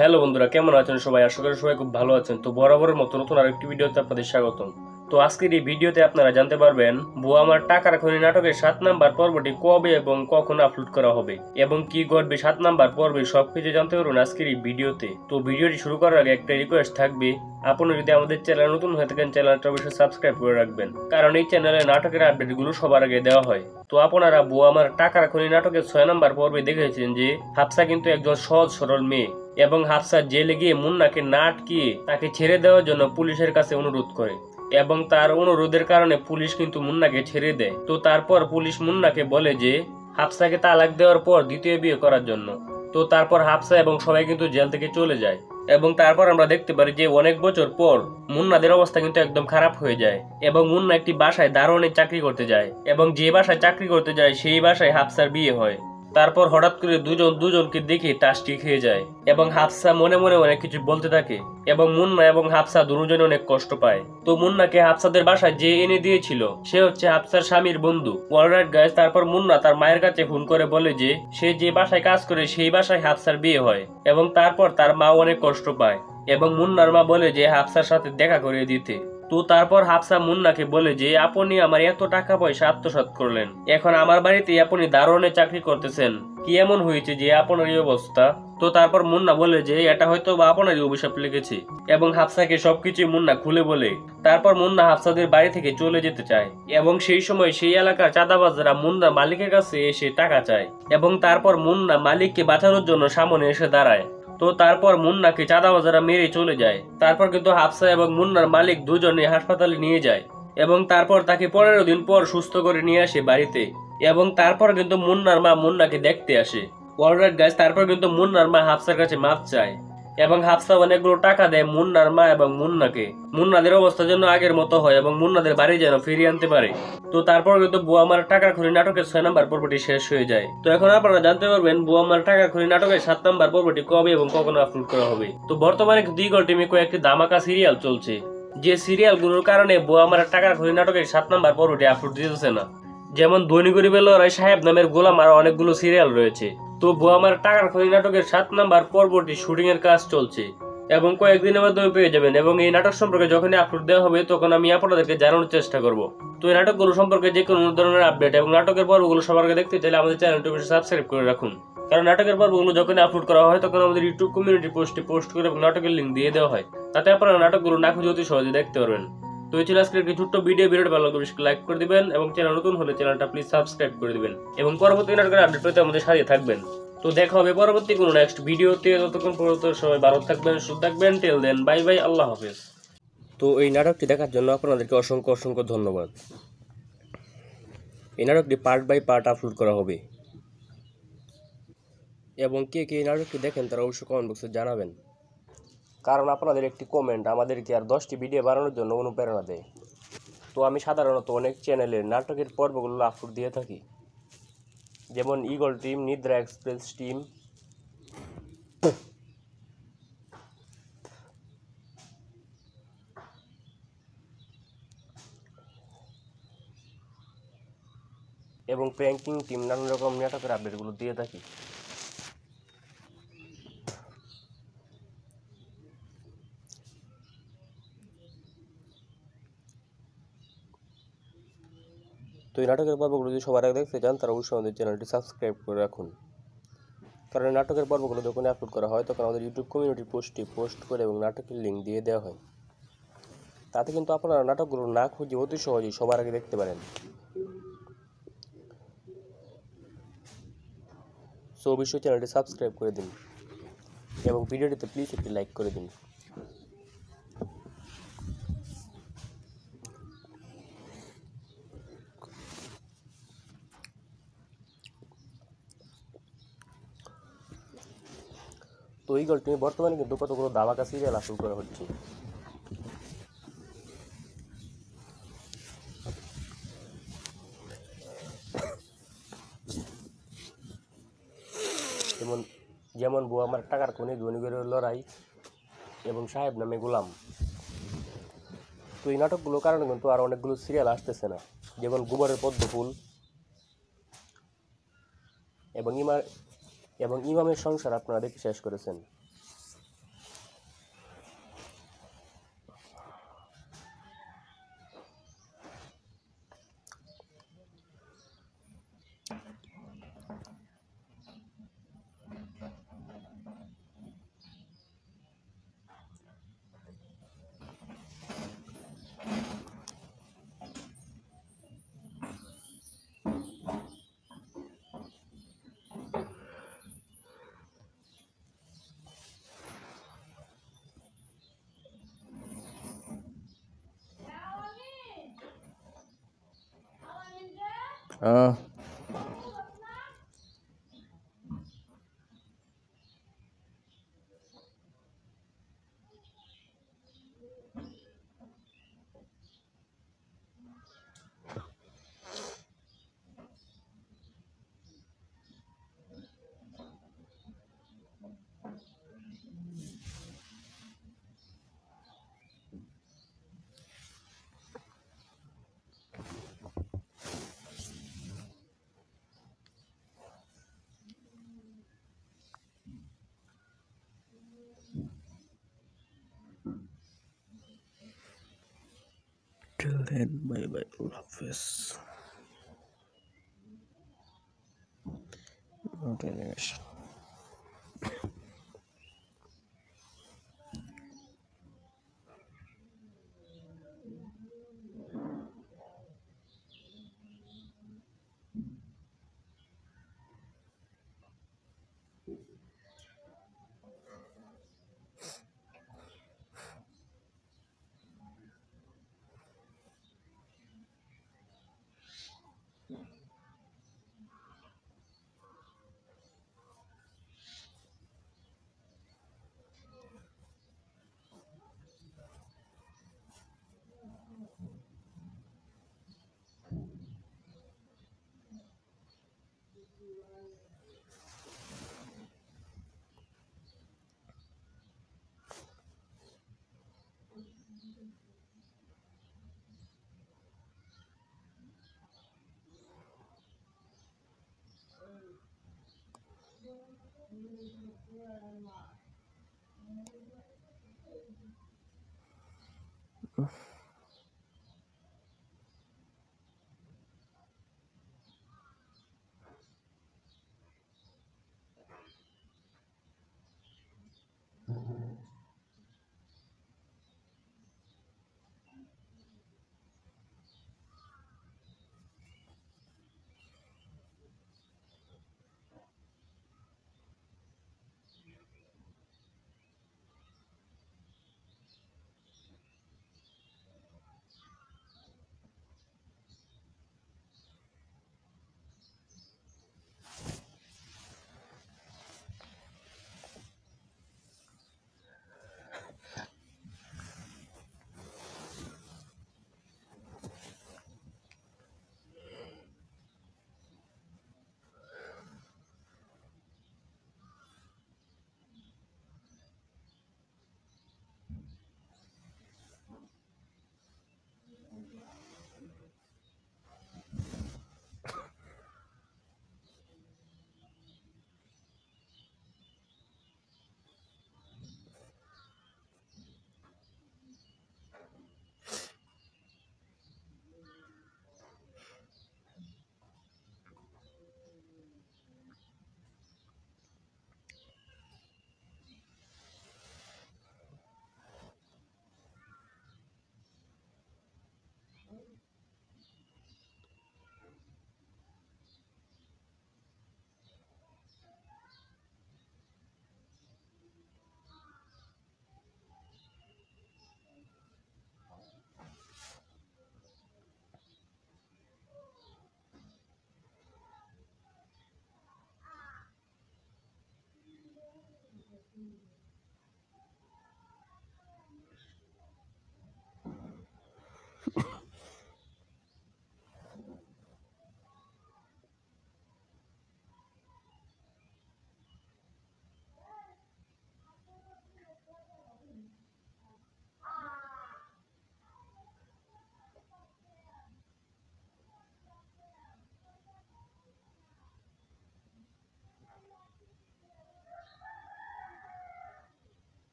Hello বন্ধুরা, কেমন আছেন সবাই? আশা করি সবাই খুব ভালো আছেন। তো বরাবরের মতো নতুন আরেকটি ভিডিওতে আপনাদের স্বাগতম। তো আজকের এই ভিডিওতে আপনারা জানতে পারবেন বুয়া আমার টাকার খনি নাটকের 7 নাম্বার পর্বটি কবে এবং কখন আপলোড করা হবে এবং কি ঘটবে 7 নাম্বার পর্বে সবকিছু জানতে পারবেন আজকের এই ভিডিওতে। তো ভিডিওটি শুরু করার আগে একটা রিকোয়েস্ট থাকবে, আপনারা যদি আমাদের চ্যানেল নতুন হয়ে থাকেন চ্যানেলটা অবশ্যই সাবস্ক্রাইব করে রাখবেন, কারণ এই চ্যানেলে নাটকের আপডেটগুলো সবার আগে দেওয়া হয়। তো আপনারা বুয়া আমার টাকার খনি নাটকের 6 নাম্বার পর্বে দেখেছেন যে হাফসা কিন্তু একজন সহজ সরল মেয়ে এবং হাফসা জেলে গিয়ে মুন্নাকে না আটকিয়ে তাকে ছেড়ে দেওয়ার জন্য পুলিশের কাছে অনুরোধ করে এবং তার অনুরোধের কারণে পুলিশ কিন্তু মুন্নাকে ছেড়ে দেয়। তো তারপর পুলিশ মুন্নাকে বলে যে হাফসাকে তালাক দেওয়ার পর দ্বিতীয় বিয়ে করার জন্য। তো তারপর হাফসা এবং সবাই কিন্তু জেল থেকে চলে যায় এবং তারপর আমরা দেখতে পারি যে অনেক বছর পর মুন্নাদের অবস্থা কিন্তু একদম খারাপ হয়ে যায় এবং মুন্না একটি বাসায় দারোয়ানের চাকরি করতে যায় এবং যে বাসায় চাকরি করতে যায় সেই বাসায় হাফসার বিয়ে হয়। তারপর হঠাৎ করে দুজনকে দেখে টাসটি খেয়ে যায় এবং হাফসা মনে মনে অনেক কিছু বলতে থাকে এবং মুন্না এবং হাফসা দুজনে অনেক কষ্ট পায়। তো মুন্নাকে হাফসাদের বাসায় যে এনে দিয়েছিল সে হচ্ছে হাফসার স্বামীর বন্ধু। অলরাইট গাইস, তারপর মুন্না তার মায়ের কাছে ফোন করে বলে যে সে যে বাসায় কাজ করে সেই বাসায় হাফসার বিয়ে হয় এবং তারপর তার মা অনেক কষ্ট পায় এবং মুন্নার মা বলে যে হাফসার সাথে দেখা করিয়ে দিতে। তো তারপর হাফসা মুন্নাকে বলে যে আপনি আমার এত টাকা পয়সা আত্মসাৎ করলেন, এখন আমার বাড়িতে আপনি দারোয়ানের চাকরি করতেছেন, কি এমন হয়েছে যে আপনার এই অবস্থা? তো তারপর মুন্না বলে যে এটা হয়তো বা আপনারই অভিশাপ লেগেছে এবং হাফসাকে সবকিছু মুন্না খুলে বলে। তারপর মুন্না হাফসাদের বাড়ি থেকে চলে যেতে চায় এবং সেই সময় সেই এলাকার চাঁদাবাজরা মুন্না মালিকের কাছে এসে টাকা চায় এবং তারপর মুন্না মালিককে বাঁচানোর জন্য সামনে এসে দাঁড়ায়। তো তারপর মুন্নাকে চাঁদাবাজারা মেরে চলে যায়। তারপর কিন্তু হাফসা এবং মুন্নার মালিক দুজনে হাসপাতালে নিয়ে যায় এবং তারপর তাকে 15 দিন পর সুস্থ করে নিয়ে আসে বাড়িতে এবং তারপর কিন্তু মুন্নার মা মুন্নাকে দেখতে আসে। অলরাইট গাইস, তারপর কিন্তু মুন্নার মা হাফসার কাছে মাপ চায় এবং হাফসা অনেকগুলো টাকা দেয় মুন্নার মা এবং মুন্নাকে, মুন্নাদের অবস্থা যেন আগের মতো হয় এবং মুন্নাদের বাড়ি যেন ফিরিয়ে আনতে পারে। তো তারপর কিন্তু বুয়া আমার টাকার খনি নাটকের 6 নাম্বার পর্বটি শেষ হয়ে যায়। তো এখন আপনারা জানতে পারবেন বুয়া আমার টাকার খনি নাটকের 7 নাম্বার পর্বটি কবে এবং কখন আপলোড করা হবে। তো বর্তমানে দিগল টিমে কয়েকটি ধামাকা সিরিয়াল চলছে, যে সিরিয়ালগুলোর কারণে বুয়া আমার টাকার খনি নাটকের 7 নাম্বার পর্বটি আপলোড দিতেছে না। যেমন ধনী গরিবের লড়াই, সাহেব নামের গোলাম, আরো অনেকগুলো সিরিয়াল রয়েছে। তো বুয়া আমার টাকার খনি নাটকের 7 নাম্বার পর্বটি শুটিং এর কাজ চলছে এবং কয়েকদিনের মাধ্যমে পেয়ে যাবেন এবং এই নাটক সম্পর্কে যখনই আপলোড দেওয়া হবে তখন আমি আপনাদেরকে জানানোর চেষ্টা করব। তো এই নাটকগুলো সম্পর্কে যে কোনো ধরনের আপডেট এবং নাটকের পর্বগুলো সবার আগে দেখতে চাইলে আমাদের চ্যানেলটি সাবস্ক্রাইব করে রাখুন, কারণ নাটকের পর্বগুলো যখনই আপলোড করা হয় তখন আমাদের ইউটিউব কমিউনিটি পোস্টে পোস্ট করে এবং নাটকের লিঙ্ক দিয়ে দেওয়া হয়, তাতে আপনারা নাটকগুলো না খুঁজে অতি সহজে দেখতে পারবেন। তো এই ছিল আজকের একটি ছোট্ট ভিডিওটি ভালো লাগলে লাইক করে দিবেন এবং চ্যানেল নতুন হলে চ্যানেলটা প্লিজ সাবস্ক্রাইব করে দিবেন এবং পরবর্তী নাটকের আপডেট পেতে আমাদের সাথে থাকবেন। তো দেখা হবে পরবর্তী কোনো নেক্সট ভিডিওতে। ততক্ষণ পর্যন্ত সবাই ভালো থাকবেন, সুস্থ থাকবেন। টেল দেন, বাই বাই, আল্লাহ হাফেজ। তো এই নাটকটি দেখার জন্য আপনাদেরকে অসংখ্য অসংখ্য ধন্যবাদ। এই নাটকটি পার্ট বাই পার্ট আপলোড করা হবে এবং কে কে এই নাটকটি দেখেন তারা অবশ্যই কমেন্ট বক্সে জানাবেন, কারণ আপনাদের একটি কমেন্ট আমাদেরকে আর 10টি ভিডিও বানানোর জন্য অনুপ্রেরণা দেয়। তো আমি সাধারণত অনেক চ্যানেলে নাটকের পর্বগুলো আপলোড দিয়ে থাকি, যেমন ইগল টিম, নিদ্রা এক্সপ্রেস টিম, এবং প্র্যাঙ্কিং টিম, নানান রকম নাটকের আপডেটগুলো দিয়ে থাকি। তো এই নাটকের পর্বগুলো যদি সবার আগে দেখতে চান তারা অবশ্যই আমাদের চ্যানেলটি সাবস্ক্রাইব করে রাখুন, কারণ নাটকের পর্বগুলো যখন আপলোড করা হয় তখন আমাদের ইউটিউব কমিউনিটি পোস্টে পোস্ট করে এবং নাটকের লিঙ্ক দিয়ে দেওয়া হয়, তাতে কিন্তু আপনারা নাটকগুলো না খুঁজে অতি সহজেই সবার আগে দেখতে পারেন। সো অবশ্যই চ্যানেলটি সাবস্ক্রাইব করে দিন এবং ভিডিওটিতে প্লিজ একটি লাইক করে দিন। তো এই গল্পে বর্তমানে কিন্তু কতগুলো ধামাকা সিরিয়াল আপলোড করা হচ্ছে, যেমন বউ আমার টাকার খনি, ধনী গরিবের লড়াই এবং সাহেব নামে গোলাম। তো এই নাটকগুলোর কারণে কিন্তু আর অনেকগুলো সিরিয়াল আসতেছে না, যেমন গোবরের পদ্ম ফুল এবং ইমামের সংসার আপনারা দেখে শেষ করেছেন। Uh, till then, bye bye. Allah Hafiz. Not animation.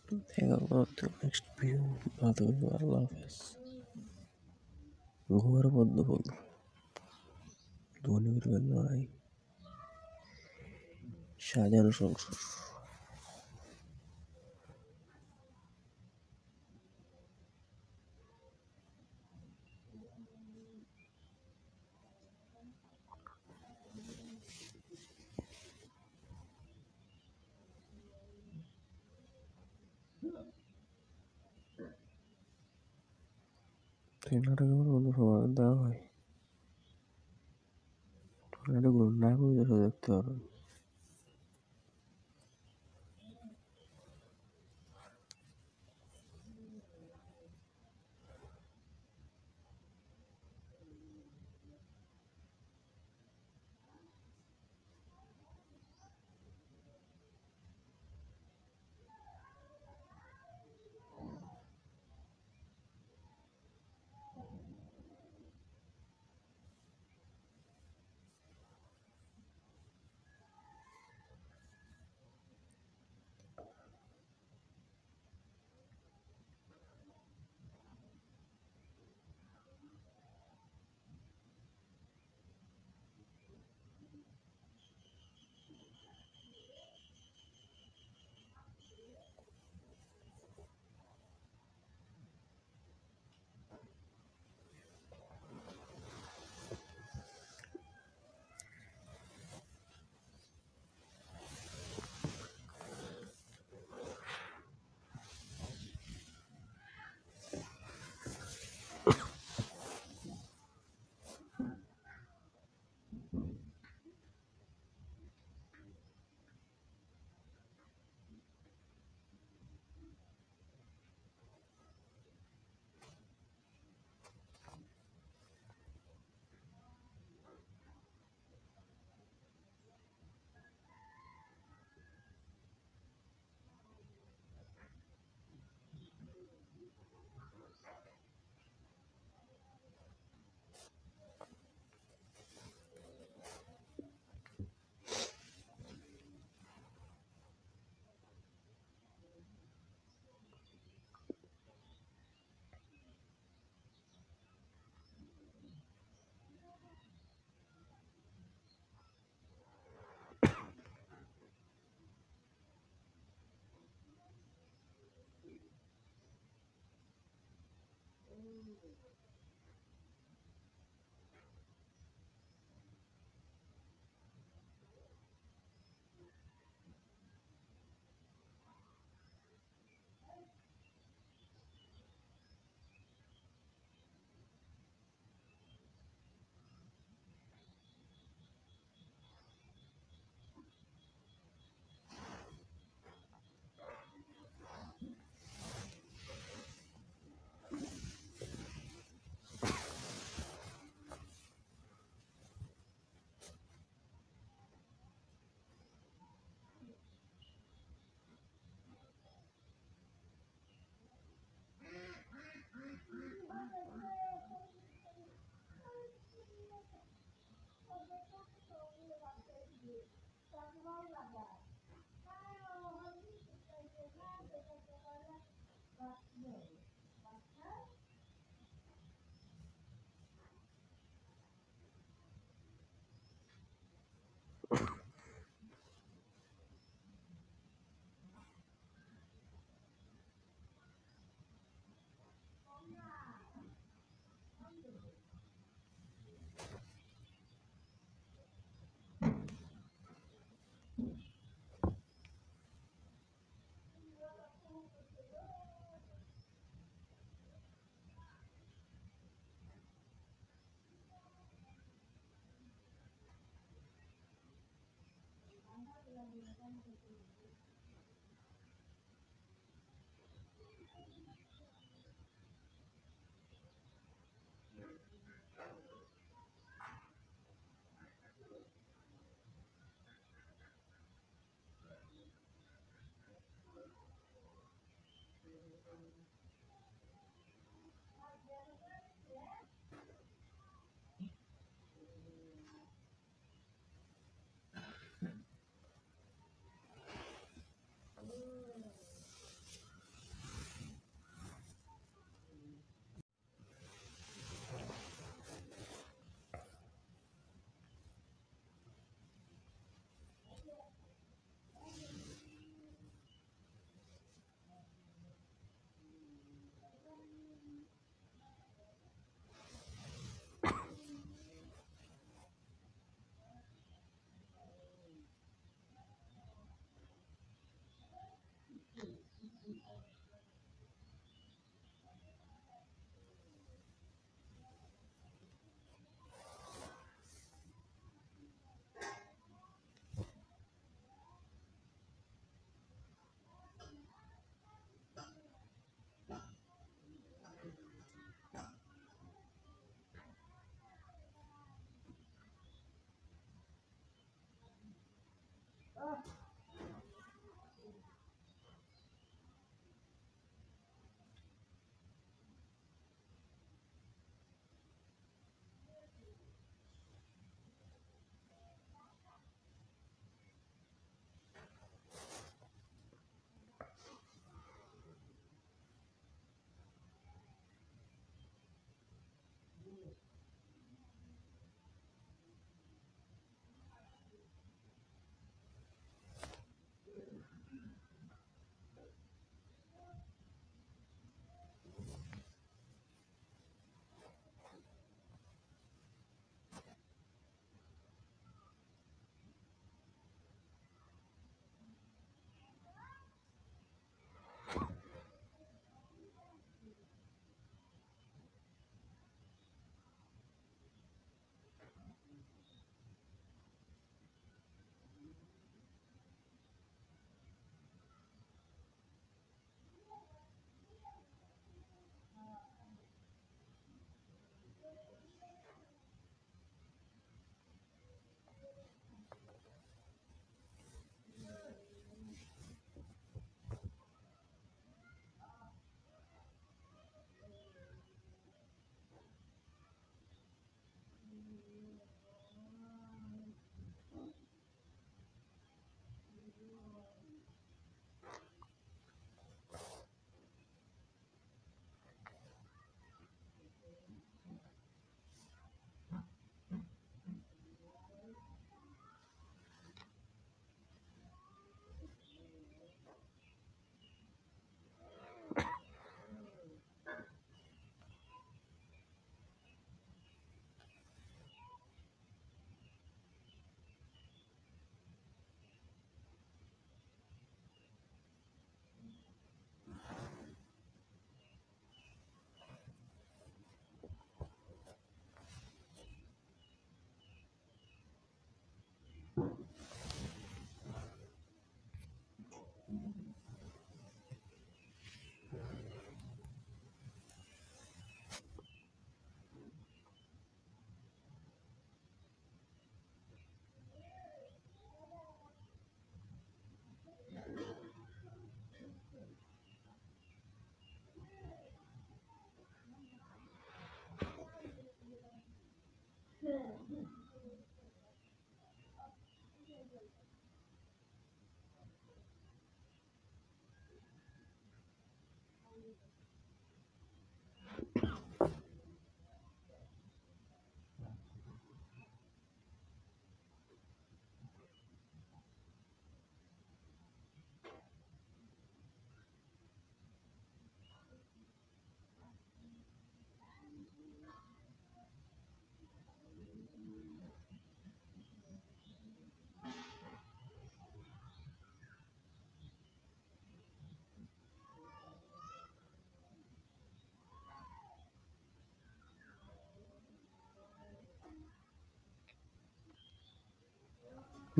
দেখা করতে নেক্সট ভিডিও ভালো আল্লাহ হাফেজ ঘুমের মধ্যে বলবো ধনী লড়াই সাজানো সংসার 3 টাকা করে সবার দেওয়া হয় এটাগুলো না করে দেখতে পারবেন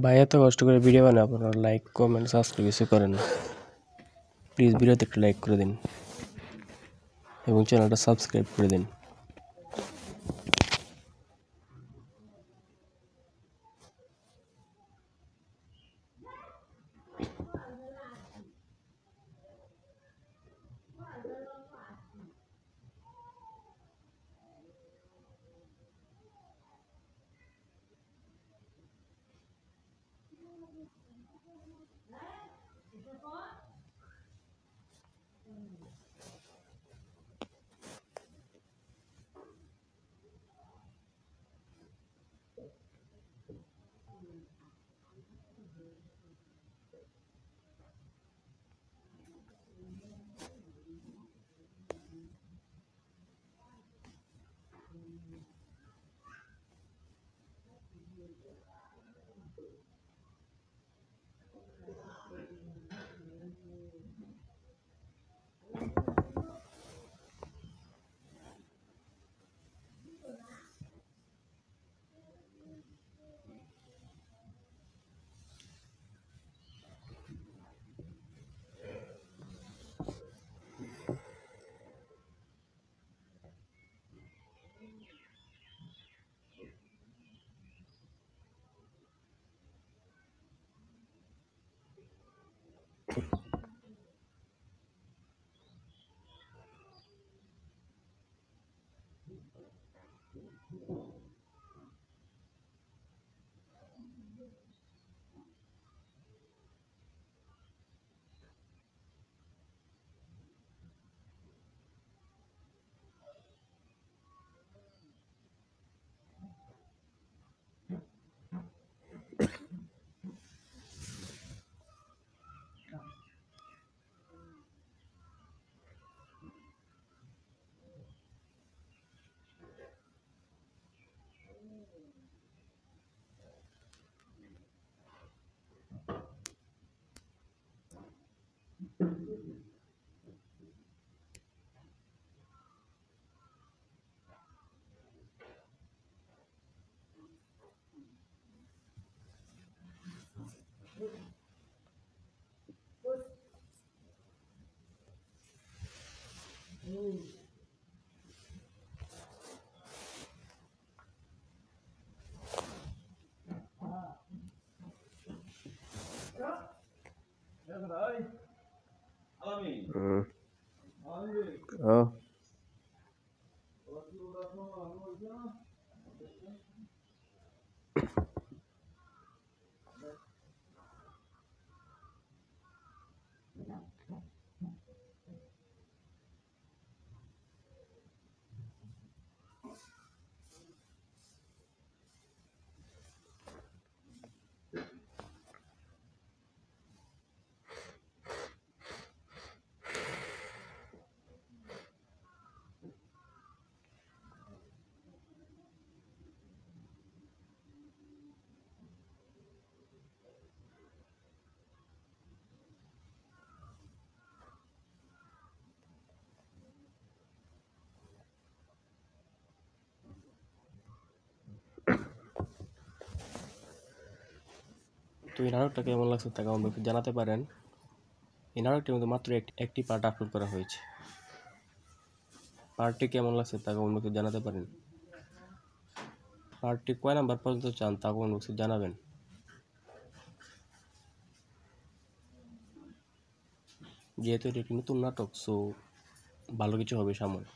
ভাই এত কষ্ট করে ভিডিও বানায় আপনারা লাইক কমেন্ট সাবস্ক্রাইব কিছু করেন না। প্লিজ ভিডিওতে একটু লাইক করে দিন এবং চ্যানেলটা সাবস্ক্রাইব করে দিন। Oh. তো এই নাটকটা কেমন লাগছে তা কমেন্ট বক্সে জানাতে পারেন। এই নাটকটির মধ্যে মাত্র একটি পার্ট আপলোড করা হয়েছে। পার্টটি কেমন লাগছে তা কমেন্ট বক্সে জানাতে পারেন। পার্টটি কয় নাম্বার পর্যন্ত চান তা কমেন্ট বক্সে জানাবেন। যেহেতু এটি একটি নতুন নাটক, সো ভালো কিছু হবে সামনে।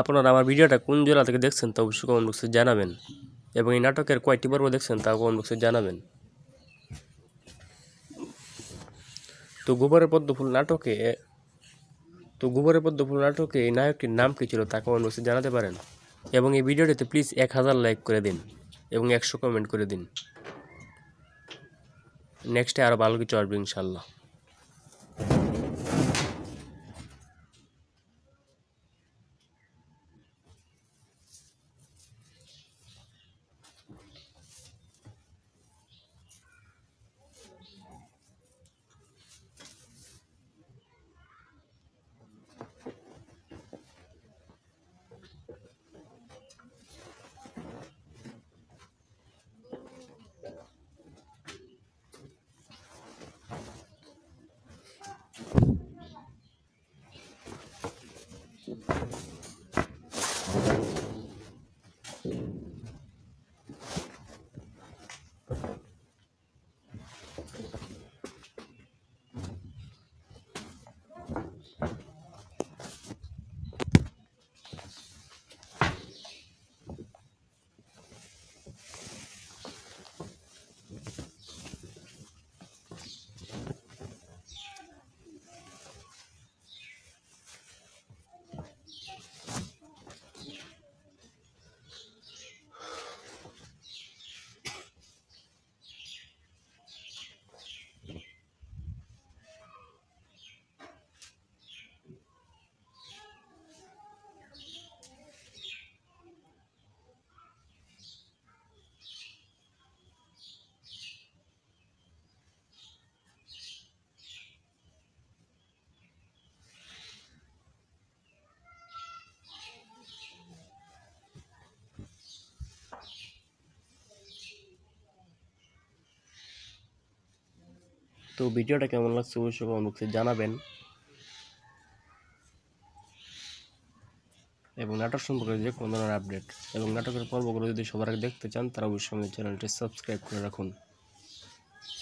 আপনারা আমার ভিডিওটা কোন জেলা থেকে দেখছেন তা অবশ্যই কমেন্ট বক্সে জানাবেন এবং এই নাটকের কয়টি পর্ব দেখছেন তা কমেন্ট বক্সে জানাবেন। তো গোবরের পদ্মফুল নাটকে এই নায়কটির নাম কী ছিল তা কমেন্ট বক্সে জানাতে পারেন এবং এই ভিডিওটিতে প্লিজ 1000 লাইক করে দিন এবং 100 কমেন্ট করে দিন। নেক্সটে আরও ভালো কিছু আসবে ইনশাল্লাহ। তো ভিডিওটা কেমন লাগছে অবশ্যই কমেন্ট বক্সে জানাবেন এবং নাটক সম্পর্কে যে কোনো ধরনের আপডেট এবং নাটকের পর্বগুলো যদি সবার আগে দেখতে চান তারা অবশ্যই আমাদের চ্যানেলটি সাবস্ক্রাইব করে রাখুন,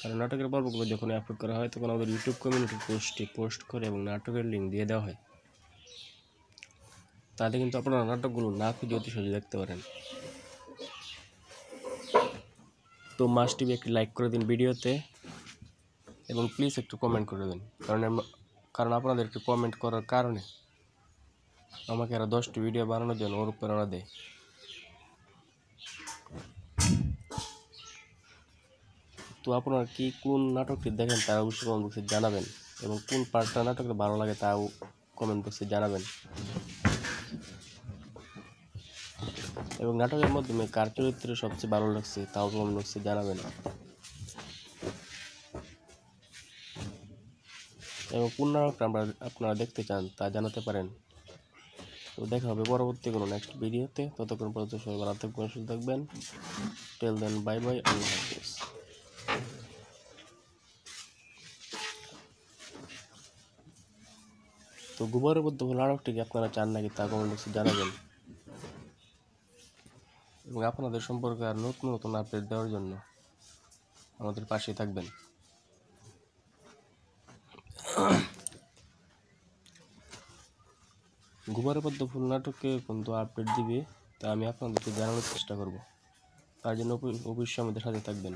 কারণ নাটকের পর্বগুলো যখন আপলোড করা হয় তখন আমাদের ইউটিউব কমিউনিটি পোস্ট করে এবং নাটকের লিঙ্ক দিয়ে দেওয়া হয়। তাহলে কিন্তু আপনারা নাটকগুলো না খুঁজে অতি সহজে দেখতে পারেন। তো মাস্ট টিভি একটি লাইক করে দিন ভিডিওতে এবং প্লিজ একটু কমেন্ট করে দিন, কারণ আপনাদের একটু কমেন্ট করার কারণে আমাকে আরও 10টি ভিডিও বানানোর জন্য অনুপ্রেরণা দেয়। তো আপনারা কি কোন নাটকটি দেখেন তারা অবশ্যই কমেন্ট বক্সে জানাবেন এবং কোন পার্টটা নাটকটা ভালো লাগে তাও কমেন্ট বক্সে জানাবেন এবং নাটকের মাধ্যমে কার চরিত্র সবচেয়ে ভালো লাগছে তাও কমেন্ট বক্সে জানাবেন এবং কোন নাটকটা আপনারা দেখতে চান তা জানাতে পারেন। তো দেখা হবে পরবর্তী কোনো নেক্সট ভিডিওতে। ততক্ষণ পর্যন্ত সবাই ভালো থাকবেন, সুস্থ থাকবেন। টিল দেন বাই বাই, আল্লাহ হাফেজ। তো গোবরের পদ্মফুল নাটকটিকে আপনারা চান নাকি তা কমেন্ট বক্সে জানাবেন এবং আপনাদের সম্পর্কে আর নতুন নতুন আপডেট দেওয়ার জন্য আমাদের পাশে থাকবেন। গোবরের পদ্মফুল নাটকে কিন্তু আপডেট দিবে তা আমি আপনাদেরকে জানানোর চেষ্টা করব, তার জন্য অবশ্যই আমাদের সাথে থাকবেন।